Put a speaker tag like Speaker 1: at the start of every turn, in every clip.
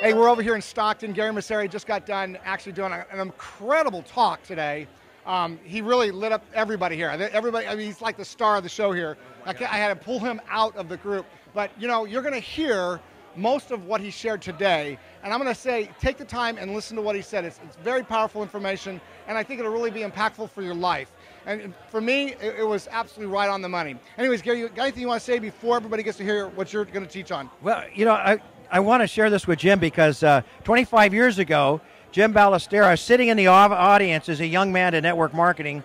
Speaker 1: Hey, we're over here in Stockton. Gary Massari just got done actually doing an incredible talk today. He really lit up everybody here. Everybody, I mean, he's like the star of the show here. I had to pull him out of the group. But, you know, you're going to hear most of what he shared today. And I'm going to say, take the time and listen to what he said. It's very powerful information, and I think it'll really be impactful for your life. And for me, it was absolutely right on the money. Anyways, Gary, you got anything you want to say before everybody gets to hear what you're going to teach on?
Speaker 2: Well, you know, I want to share this with Jim because 25 years ago, Jim Ballestero, sitting in the audience as a young man in network marketing,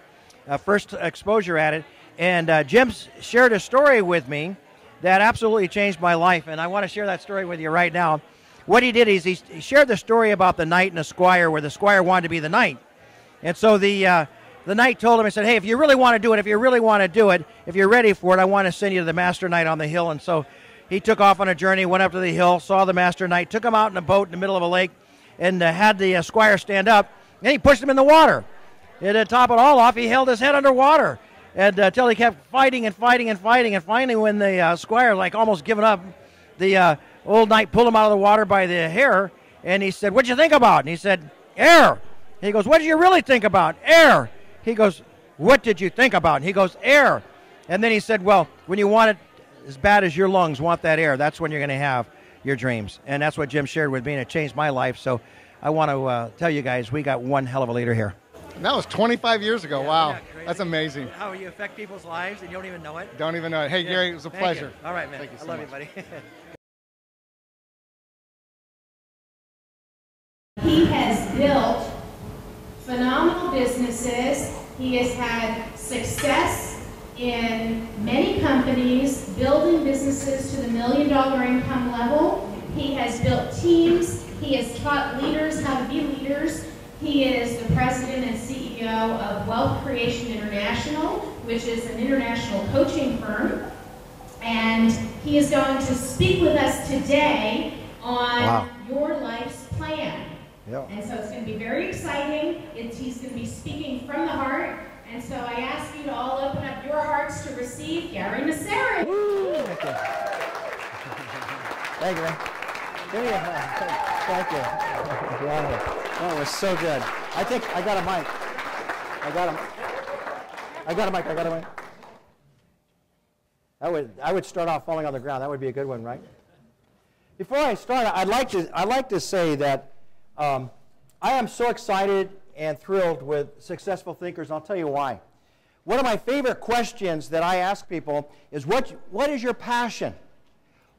Speaker 2: first exposure at it, and Jim shared a story with me that absolutely changed my life, and I want to share that story with you right now. What he did is he shared the story about the knight and the squire, where the squire wanted to be the knight. And so the knight told him, he said, hey, if you really want to do it, if you're ready for it, I want to send you to the master knight on the hill. And so he took off on a journey, went up to the hill, saw the master knight, took him out in a boat in the middle of a lake, and had the squire stand up, and he pushed him in the water. And to top it all off, he held his head underwater until he kept fighting and fighting and fighting. And finally, when the squire, like almost given up, the old knight pulled him out of the water by the hair, and he said, what'd you think about? And he said, air. He goes, what did you really think about? Air. He goes, what did you think about? And he goes, air. And then he said, well, when you want it as bad as your lungs want that air, that's when you're going to have your dreams. And that's what Jim shared with me, and it changed my life. So I want to tell you guys, we got one hell of a leader here.
Speaker 1: That was 25 years ago.
Speaker 2: Yeah,
Speaker 1: wow. That's amazing.
Speaker 2: How you affect people's lives and you don't even know it.
Speaker 1: Don't even know it. Hey, yeah. Gary, it was a pleasure.
Speaker 2: You. All right, man.
Speaker 1: Thank you so
Speaker 2: I love
Speaker 1: much.
Speaker 2: you, buddy.
Speaker 3: He has built phenomenal businesses. He has had success in many companies, building businesses to the $1 million income level. He has built teams. He has taught leaders how to be leaders. He is the president and CEO of Wealth Creation International, which is an international coaching firm. And he is going to speak with us today on your life's plan.
Speaker 2: Yep.
Speaker 3: And so it's going to be very exciting. He's going to be speaking from the heart. And so I ask you to all open up your hearts to receive Gary Massari.
Speaker 2: Thank you. Thank you, man. Thank you. Wow. That was so good. I think I got a mic. I got a mic. I would start off falling on the ground. That would be a good one, right? Before I start, I'd like to say that I am so excited and thrilled with successful thinkers, and I'll tell you why. One of my favorite questions that I ask people is, what is your passion?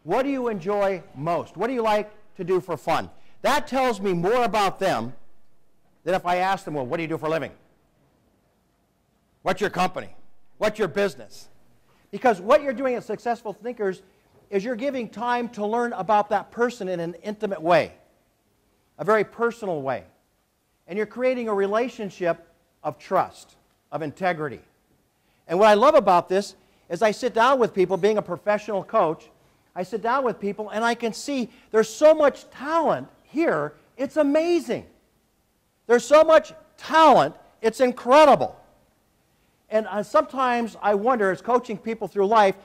Speaker 2: What do you enjoy most? What do you like to do for fun? That tells me more about them than if I ask them, well, what do you do for a living? What's your company? What's your business? Because what you're doing as successful thinkers is you're giving time to learn about that person in an intimate way, a very personal way. And you're creating a relationship of trust, of integrity. And what I love about this is I sit down with people, being a professional coach, I sit down with people and I can see there's so much talent here, it's amazing. There's so much talent, it's incredible. And sometimes I wonder, as coaching people through life,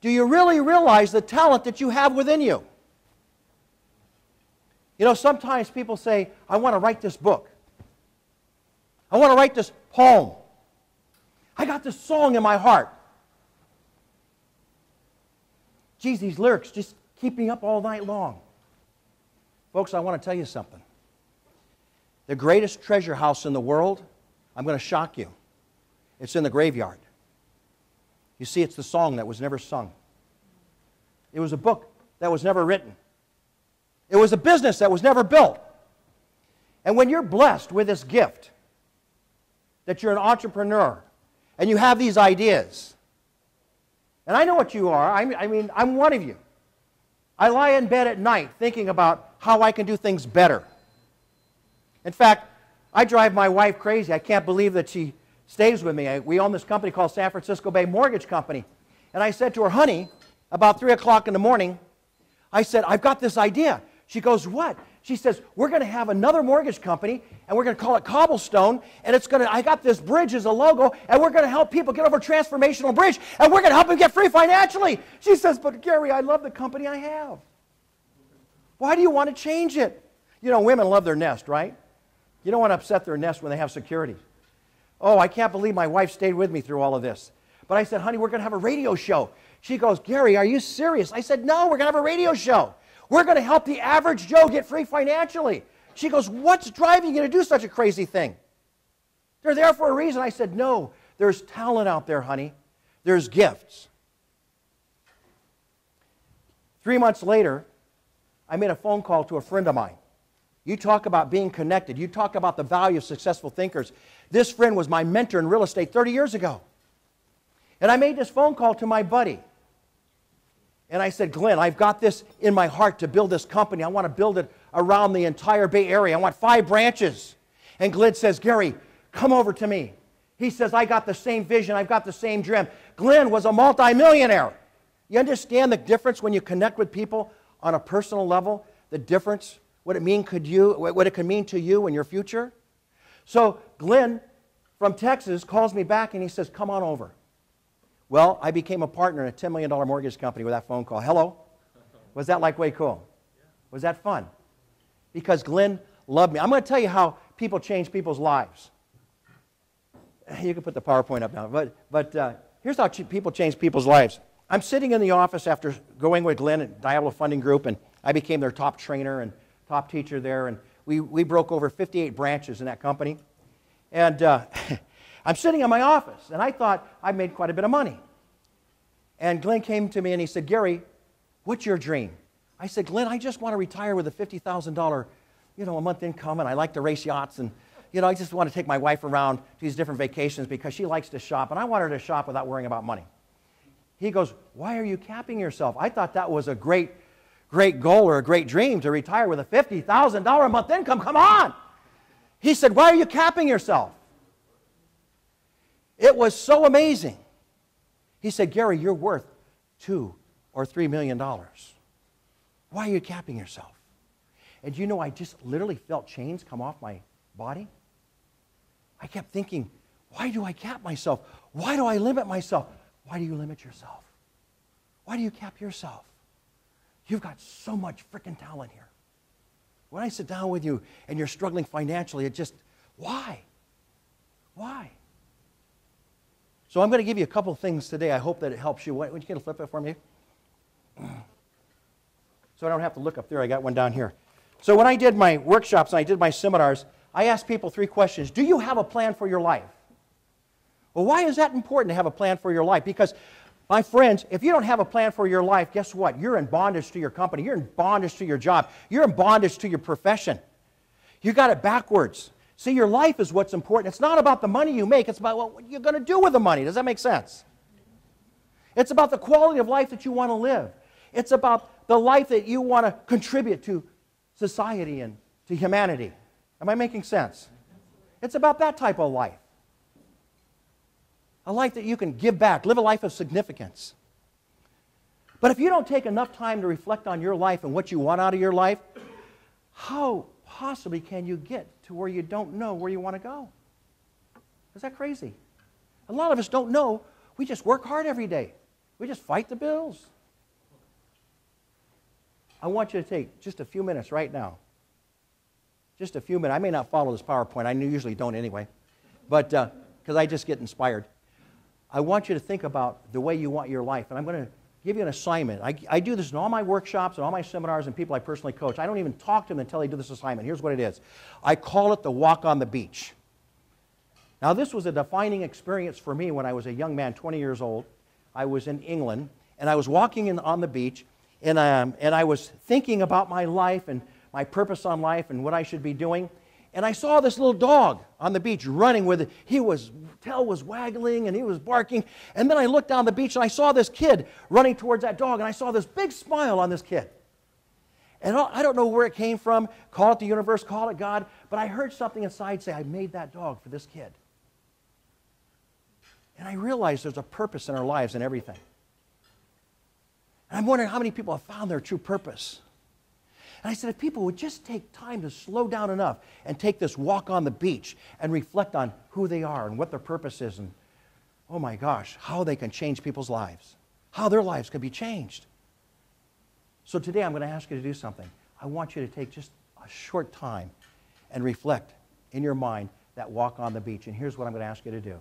Speaker 2: do you really realize the talent that you have within you? You know, sometimes people say, I want to write this book. I want to write this poem. I got this song in my heart. Geez, these lyrics just keep me up all night long. Folks, I want to tell you something. The greatest treasure house in the world, I'm going to shock you. It's in the graveyard. You see, it's the song that was never sung. It was a book that was never written. It was a business that was never built. And when you're blessed with this gift, that you're an entrepreneur, and you have these ideas, and I know what you are. I mean, I'm one of you. I lie in bed at night thinking about how I can do things better. In fact, I drive my wife crazy. I can't believe that she stays with me. We own this company called San Francisco Bay Mortgage Company. And I said to her, honey, about 3 o'clock in the morning, I said, I've got this idea. She goes, what? She says, we're going to have another mortgage company, and we're going to call it Cobblestone, and it's going to, I got this bridge as a logo, and we're going to help people get over Transformational Bridge, and we're going to help them get free financially. She says, but Gary, I love the company I have. Why do you want to change it? You know, women love their nest, right? You don't want to upset their nest when they have security. Oh, I can't believe my wife stayed with me through all of this. But I said, honey, we're going to have a radio show. She goes, Gary, are you serious? I said, no, we're going to have a radio show. We're going to help the average Joe get free financially. She goes, what's driving you to do such a crazy thing? They're there for a reason. I said, no, there's talent out there, honey. There's gifts. 3 months later, I made a phone call to a friend of mine. You talk about being connected. You talk about the value of successful thinkers. This friend was my mentor in real estate 30 years ago. And I made this phone call to my buddy. And I said, Glenn, I've got this in my heart to build this company. I want to build it around the entire Bay Area. I want 5 branches. And Glenn says, Gary, come over to me. He says, I got the same vision. I've got the same dream. Glenn was a multimillionaire. You understand the difference when you connect with people on a personal level? The difference, what it could mean to you in your future? So Glenn from Texas calls me back and he says, come on over. Well, I became a partner in a $10 million mortgage company with that phone call. Hello? Was that like way cool? Was that fun? Because Glenn loved me. I'm going to tell you how people change people's lives. You can put the PowerPoint up now. But here's how people change people's lives. I'm sitting in the office after going with Glenn at Diablo Funding Group, and I became their top trainer and top teacher there. And we broke over 58 branches in that company. And I'm sitting in my office, and I thought I made quite a bit of money. And Glenn came to me and he said, Gary, what's your dream? I said, Glenn, I just want to retire with a $50,000, a month income, and I like to race yachts, and I just want to take my wife around to these different vacations because she likes to shop, and I want her to shop without worrying about money. He goes, why are you capping yourself? I thought that was a great goal or a great dream to retire with a $50,000 a month income. Come on! He said, why are you capping yourself? It was so amazing. He said, Gary, you're worth $2 or $3 million. Why are you capping yourself? And I just literally felt chains come off my body. I kept thinking, why do I cap myself? Why do I limit myself? Why do you limit yourself? Why do you cap yourself? You've got so much freaking talent here. When I sit down with you and you're struggling financially, why? Why? So I'm going to give you a couple of things today. I hope that it helps you. Would you get a flip it for me? So I don't have to look up there. I got one down here. So when I did my workshops and I did my seminars, I asked people 3 questions. Do you have a plan for your life? Well, why is that important to have a plan for your life? Because, my friends, if you don't have a plan for your life, guess what? You're in bondage to your company. You're in bondage to your job. You're in bondage to your profession. You got it backwards. See, your life is what's important. It's not about the money you make. It's about what you're going to do with the money. Does that make sense? It's about the quality of life that you want to live. It's about the life that you want to contribute to society and to humanity. Am I making sense? It's about that type of life. A life that you can give back, live a life of significance. But if you don't take enough time to reflect on your life and what you want out of your life, how possibly can you get to where you don't know where you want to go? Is that crazy? A lot of us don't know. We just work hard every day. We just fight the bills. I want you to take just a few minutes right now. Just a few minutes. I may not follow this PowerPoint. I usually don't anyway. But because I just get inspired. I want you to think about the way you want your life. And I'm going to give you an assignment. I do this in all my workshops and all my seminars and people I personally coach. I don't even talk to them until they do this assignment. Here's what it is. I call it the walk on the beach. Now, this was a defining experience for me when I was a young man, 20 years old. I was in England, and I was walking on the beach, and I was thinking about my life and my purpose on life and what I should be doing. And I saw this little dog on the beach running with it. Tail was waggling and he was barking. And then I looked down the beach and I saw this kid running towards that dog, and I saw this big smile on this kid. And I don't know where it came from. Call it the universe, call it God. But I heard something inside say, I made that dog for this kid. And I realized there's a purpose in our lives and everything. And I'm wondering how many people have found their true purpose. And I said, if people would just take time to slow down enough and take this walk on the beach and reflect on who they are and what their purpose is, and oh my gosh, how they can change people's lives, how their lives can be changed. So today I'm going to ask you to do something. I want you to take just a short time and reflect in your mind that walk on the beach. And here's what I'm going to ask you to do.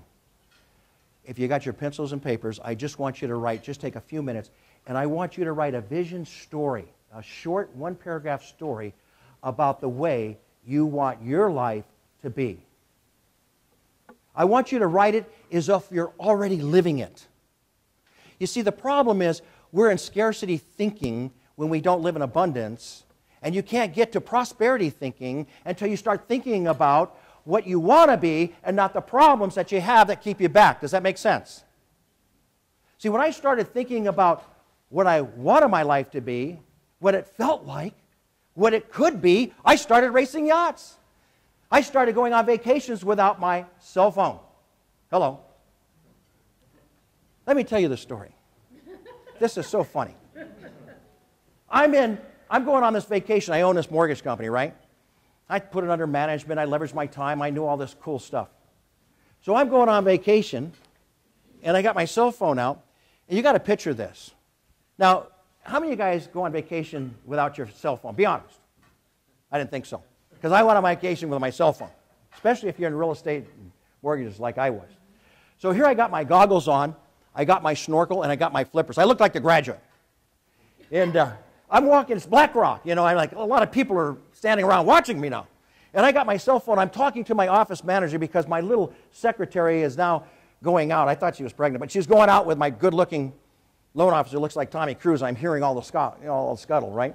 Speaker 2: If you got your pencils and papers, I just want you to write, just take a few minutes, and I want you to write a vision story, a short one-paragraph story about the way you want your life to be. I want you to write it as if you're already living it. You see, the problem is we're in scarcity thinking when we don't live in abundance, and you can't get to prosperity thinking until you start thinking about what you want to be and not the problems that you have that keep you back. Does that make sense? See, when I started thinking about what I wanted my life to be, what it felt like, what it could be, I started racing yachts. I started going on vacations without my cell phone. Hello. Let me tell you the story. This is so funny. I'm going on this vacation. I own this mortgage company, right? I put it under management. I leveraged my time. I knew all this cool stuff. So I'm going on vacation, and I got my cell phone out, and you got to picture this. Now, how many of you guys go on vacation without your cell phone? Be honest. I didn't think so, because I went on vacation with my cell phone, especially if you're in real estate and mortgages like I was. So here I got my goggles on, I got my snorkel, and I got my flippers. I looked like the graduate. And I'm walking, it's Black Rock, you know, I'm like, a lot of people are standing around watching me now. And I got my cell phone, I'm talking to my office manager because my little secretary is now going out. I thought she was pregnant, but she's going out with my good-looking loan officer who looks like Tommy Cruise. I'm hearing all the scuttle, right?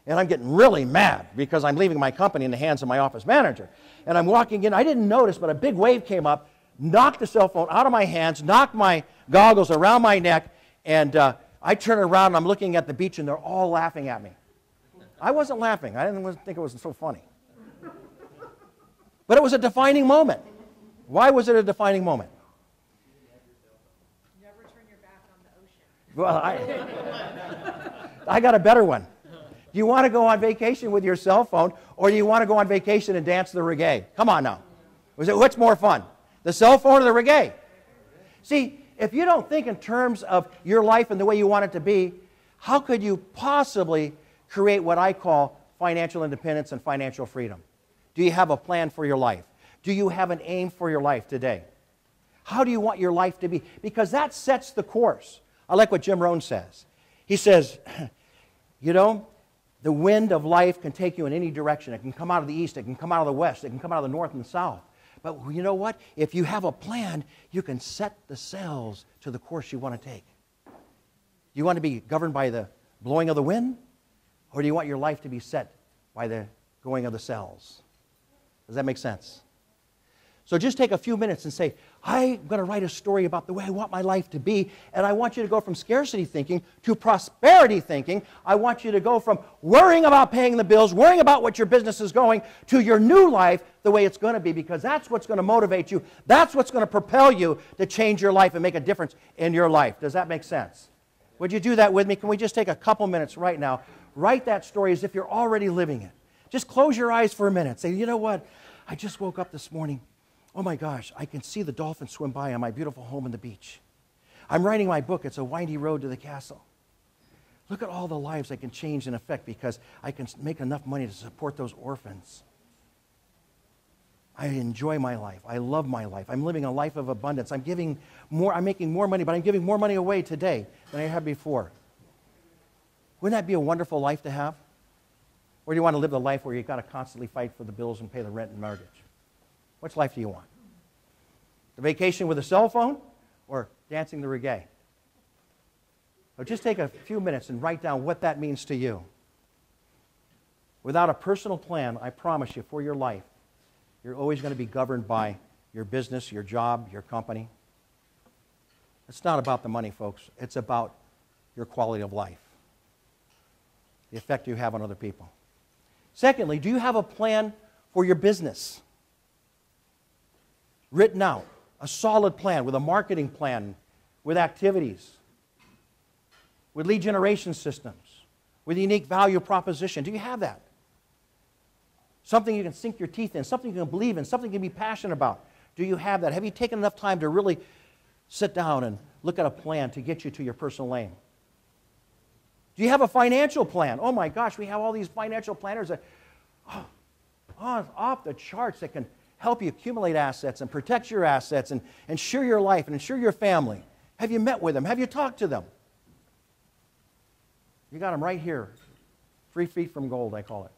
Speaker 2: And I'm getting really mad because I'm leaving my company in the hands of my office manager. And I'm walking in, I didn't notice, but a big wave came up, knocked the cell phone out of my hands, knocked my goggles around my neck, and I turn around and I'm looking at the beach and they're all laughing at me. I wasn't laughing. I didn't think it was so funny. But it was a defining moment. Why was it a defining moment?
Speaker 3: Never turn your back on the ocean.
Speaker 2: Well, I got a better one. Do you want to go on vacation with your cell phone, or do you want to go on vacation and dance the reggae? Come on now. What's more fun? The cell phone or the reggae? See, if you don't think in terms of your life and the way you want it to be, how could you possibly create what I call financial independence and financial freedom? Do you have a plan for your life? Do you have an aim for your life today? How do you want your life to be? Because that sets the course. I like what Jim Rohn says. He says, you know, the wind of life can take you in any direction. It can come out of the east, it can come out of the west, it can come out of the north and the south. But you know what? If you have a plan, you can set the sails to the course you want to take. You want to be governed by the blowing of the wind? Or do you want your life to be set by the going of the sails? Does that make sense? So just take a few minutes and say, I'm going to write a story about the way I want my life to be, and I want you to go from scarcity thinking to prosperity thinking. I want you to go from worrying about paying the bills, worrying about what your business is going, to your new life the way it's going to be, because that's what's going to motivate you. That's what's going to propel you to change your life and make a difference in your life. Does that make sense? Would you do that with me? Can we just take a couple minutes right now? Write that story as if you're already living it. Just close your eyes for a minute. Say, you know what? I just woke up this morning. Oh my gosh, I can see the dolphins swim by on my beautiful home on the beach. I'm writing my book. It's a windy road to the castle. Look at all the lives I can change and affect because I can make enough money to support those orphans. I enjoy my life. I love my life. I'm living a life of abundance. I'm making more money, but I'm giving more money away today than I have before. Wouldn't that be a wonderful life to have? Or do you want to live the life where you've got to constantly fight for the bills and pay the rent and mortgage? Which life do you want? The vacation with a cell phone or dancing the reggae? So just take a few minutes and write down what that means to you. Without a personal plan, I promise you, for your life, you're always going to be governed by your business, your job, your company. It's not about the money, folks. It's about your quality of life, the effect you have on other people. Secondly, do you have a plan for your business? Written out, a solid plan with a marketing plan, with activities, with lead generation systems, with a unique value proposition. Do you have that? Something you can sink your teeth in, something you can believe in, something you can be passionate about. Do you have that? Have you taken enough time to really sit down and look at a plan to get you to your personal aim? Do you have a financial plan? Oh my gosh, we have all these financial planners that, oh, off the charts that can help you accumulate assets and protect your assets and ensure your life and ensure your family. Have you met with them? Have you talked to them? You got them right here. 3 feet from gold, I call it.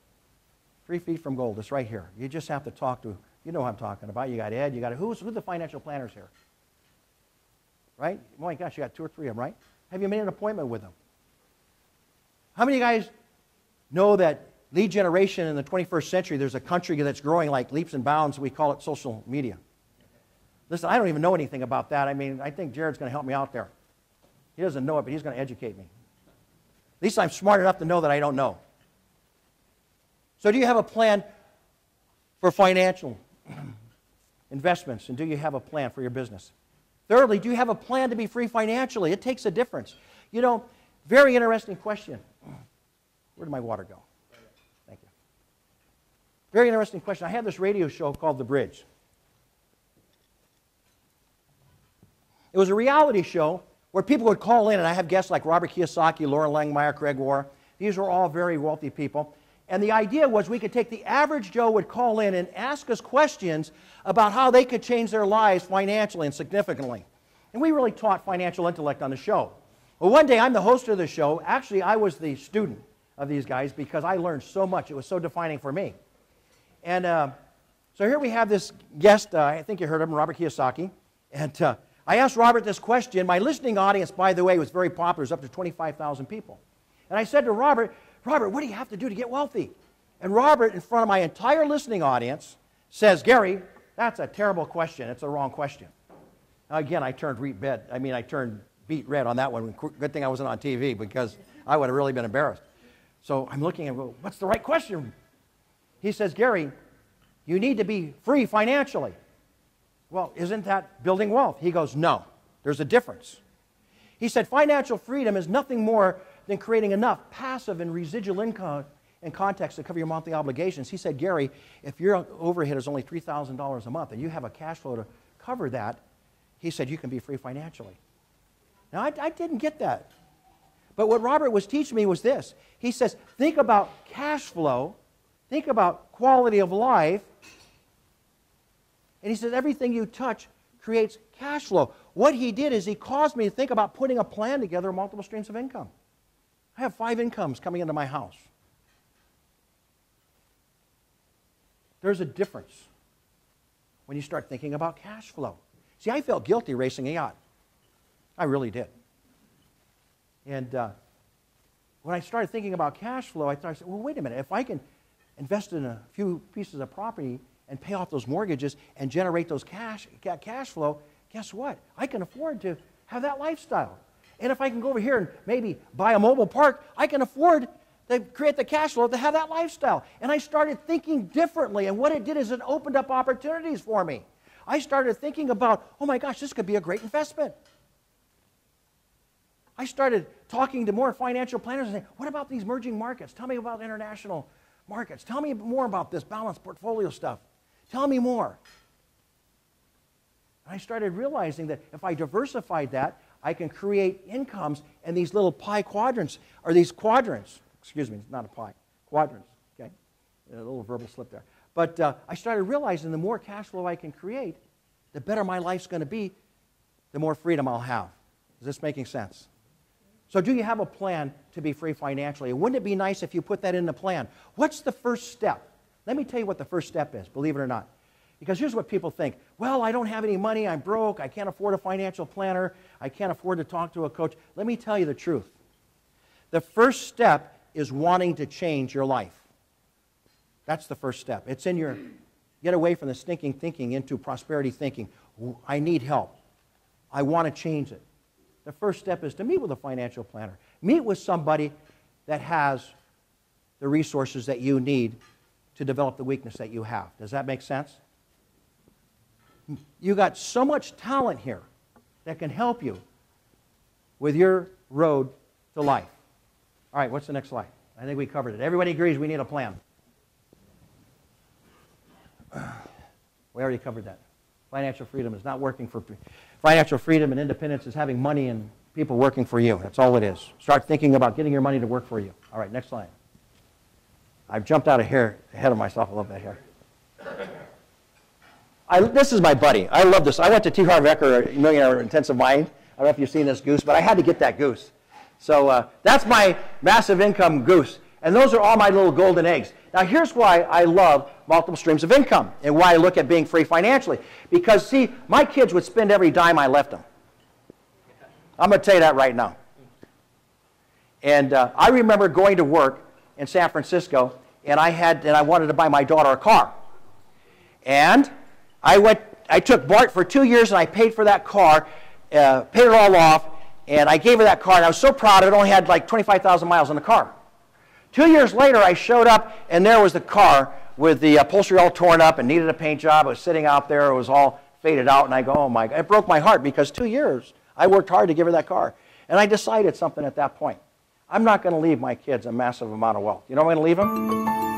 Speaker 2: 3 feet from gold. It's right here. You just have to talk to, you know what I'm talking about. You got Ed, you got, who's the financial planners here? Right? Oh my gosh, you got 2 or 3 of them, right? Have you made an appointment with them? How many of you guys know that lead generation in the 21st century, there's a country that's growing like leaps and bounds. We call it social media. Listen, I don't even know anything about that. I mean, I think Jared's going to help me out there. He doesn't know it, but he's going to educate me. At least I'm smart enough to know that I don't know. So do you have a plan for financial investments? And do you have a plan for your business? Thirdly, do you have a plan to be free financially? It takes a difference. You know, very interesting question. Where did my water go? Thank you. Very interesting question. I had this radio show called The Bridge. It was a reality show where people would call in, and I have guests like Robert Kiyosaki, Lauren Langmeyer, Craig War. These were all very wealthy people. And the idea was we could take the average Joe would call in and ask us questions about how they could change their lives financially and significantly. And we really taught financial intellect on the show. Well, one day I'm the host of the show. Actually, I was the student of these guys because I learned so much. It was so defining for me. And so here we have this guest. I think you heard of him, Robert Kiyosaki. And I asked Robert this question. My listening audience, by the way, was very popular. It was up to 25,000 people. And I said to Robert, Robert, what do you have to do to get wealthy? And Robert, in front of my entire listening audience, says, Gary, that's a terrible question. It's a wrong question. Now, again, I turned beet red on that one. Good thing I wasn't on TV because I would have really been embarrassed. So I'm looking at, well, what's the right question? He says, Gary, you need to be free financially. Well, isn't that building wealth? He goes, no, there's a difference. He said, financial freedom is nothing more than creating enough passive and residual income and context to cover your monthly obligations. He said, Gary, if your overhead is only $3,000 a month and you have a cash flow to cover that, he said, you can be free financially. Now, I didn't get that. But what Robert was teaching me was this. He says, think about cash flow, think about quality of life, and he says, everything you touch creates cash flow. What he did is he caused me to think about putting a plan together of multiple streams of income. I have 5 incomes coming into my house. There's a difference when you start thinking about cash flow. See, I felt guilty racing a yacht. I really did. And when I started thinking about cash flow, I said, well, wait a minute. If I can invest in a few pieces of property and pay off those mortgages and generate those cash flow, guess what? I can afford to have that lifestyle. And if I can go over here and maybe buy a mobile park, I can afford to create the cash flow to have that lifestyle. And I started thinking differently. And what it did is it opened up opportunities for me. I started thinking about, oh my gosh, this could be a great investment. I started talking to more financial planners and saying, what about these emerging markets? Tell me about international markets. Tell me more about this balanced portfolio stuff. Tell me more. And I started realizing that if I diversified that, I can create incomes in these little pie quadrants, or these quadrants. Excuse me, it's not a pie. Quadrants, okay? A little verbal slip there. But I started realizing the more cash flow I can create, the better my life's going to be, the more freedom I'll have. Is this making sense? So do you have a plan to be free financially? Wouldn't it be nice if you put that in the plan? What's the first step? Let me tell you what the first step is, believe it or not. Because here's what people think. Well, I don't have any money. I'm broke. I can't afford a financial planner. I can't afford to talk to a coach. Let me tell you the truth. The first step is wanting to change your life. That's the first step. It's in your, get away from the stinking thinking into prosperity thinking. I need help. I want to change it. The first step is to meet with a financial planner. Meet with somebody that has the resources that you need to develop the weakness that you have. Does that make sense? You got so much talent here that can help you with your road to life. All right, what's the next slide? I think we covered it. Everybody agrees we need a plan. We already covered that. Financial freedom is not working for... Financial freedom and independence is having money and people working for you. That's all it is. Start thinking about getting your money to work for you. All right, next slide. I've jumped out of here ahead of myself a little bit here. This is my buddy. I love this. I went to T. Harv Eker, Millionaire Intensive Mind. I don't know if you've seen this goose, but I had to get that goose. So that's my massive income goose. And those are all my little golden eggs. Now here's why I love multiple streams of income and why I look at being free financially. Because, see, my kids would spend every dime I left them. I'm going to tell you that right now. And I remember going to work in San Francisco, and I wanted to buy my daughter a car. And I took Bart for 2 years, and I paid for that car, paid it all off, and I gave her that car, and I was so proud of it. It only had like 25,000 miles on the car. 2 years later, I showed up, and there was the car with the upholstery all torn up and needed a paint job. It was sitting out there. It was all faded out, and I go, oh, my God. It broke my heart because 2 years I worked hard to give her that car. And I decided something at that point. I'm not going to leave my kids a massive amount of wealth. You know where I'm going to leave them?